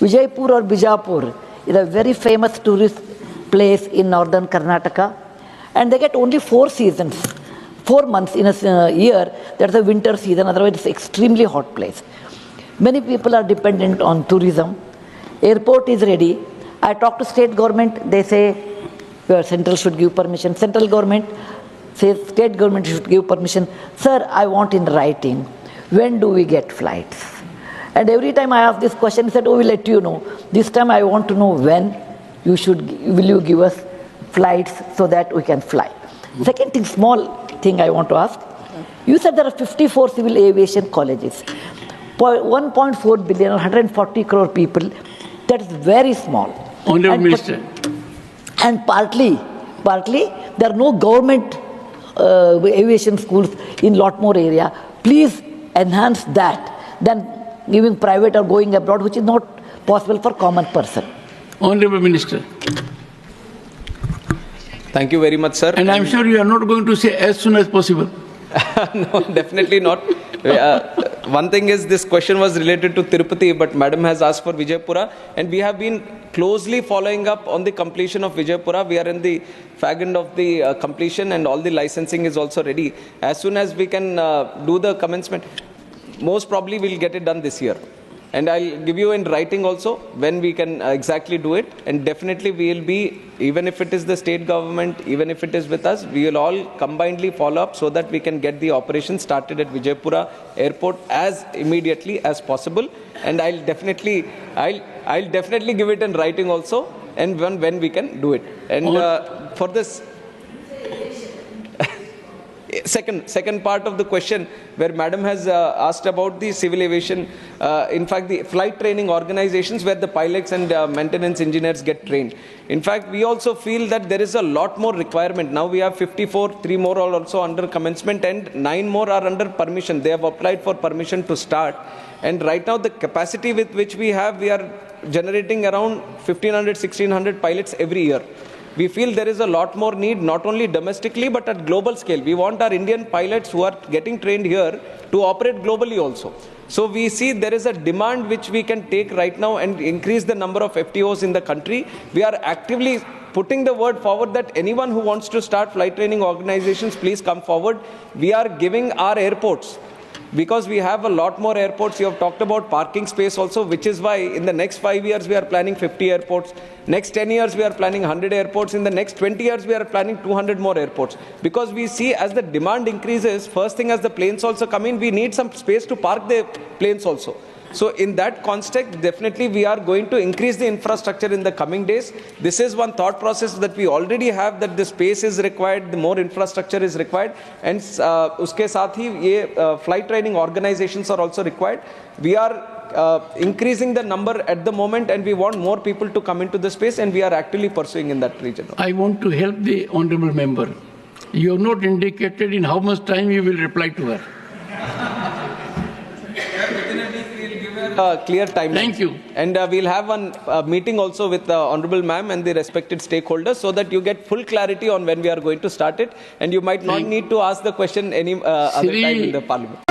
Vijaypur or Bijapur is a very famous tourist place in northern Karnataka, and they get only 4 seasons, 4 months in a year. That's the winter season, otherwise it's extremely hot place. Many people are dependent on tourism. Airport is ready. I talk to state government, they say central should give permission. Central government says state government should give permission. Sir, I want in writing. When do we get flights? And every time I ask this question, he said, oh, we'll let you know. This time I want to know when will you give us flights so that we can fly. Second thing, small thing I want to ask. You said there are 54 civil aviation colleges. 1.4 billion or 140 crore people, that is very small. Honorable Minister. And partly there are no government aviation schools in lot more area. Please enhance that than giving private or going abroad, which is not possible for common person. Honorable Minister. Thank you very much, sir. And I'm sure you are not going to say as soon as possible. No, definitely not. One thing is, this question was related to Tirupati, but Madam has asked for Vijaypura, and we have been closely following up on the completion of Vijaypura. We are in the fag end of the completion, and all the licensing is also ready. As soon as we can do the commencement, most probably we'll get it done this year. And I'll give you in writing also when we can exactly do it. And definitely we will be, even if it is the state government, even if it is with us, we will all combinedly follow up so that we can get the operation started at Vijaypura Airport as immediately as possible. And I'll definitely give it in writing also, and when we can do it. And for this second part of the question, where Madam has asked about the civil aviation, in fact the flight training organizations where the pilots and maintenance engineers get trained. In fact, we also feel that there is a lot more requirement. Now we have 54, 3 more are also under commencement, and 9 more are under permission. They have applied for permission to start. And right now the capacity with which we are generating around 1500, 1600 pilots every year. We feel there is a lot more need, not only domestically, but at global scale. We want our Indian pilots who are getting trained here to operate globally also. So we see there is a demand which we can take right now and increase the number of FTOs in the country. We are actively putting the word forward that anyone who wants to start flight training organizations, please come forward. We are giving our airports, because we have a lot more airports. You have talked about parking space also, which is why in the next 5 years we are planning 50 airports. Next 10 years we are planning 100 airports. In the next 20 years we are planning 200 more airports. Because we see as the demand increases, first thing as the planes also come in, we need some space to park the planes also. So in that context, definitely we are going to increase the infrastructure in the coming days. This is one thought process that we already have, that the space is required, the more infrastructure is required, and uske saath hi ye flight training organizations are also required. We are increasing the number at the moment, and we want more people to come into the space, and we are actively pursuing in that region. I want to help the honorable member. You have not indicated in how much time you will reply to her. Clear timeline. Thank you. And we'll have one meeting also with the Honorable Ma'am and the respected stakeholders, so that you get full clarity on when we are going to start it, and you might not need to ask the question any other time in the Parliament.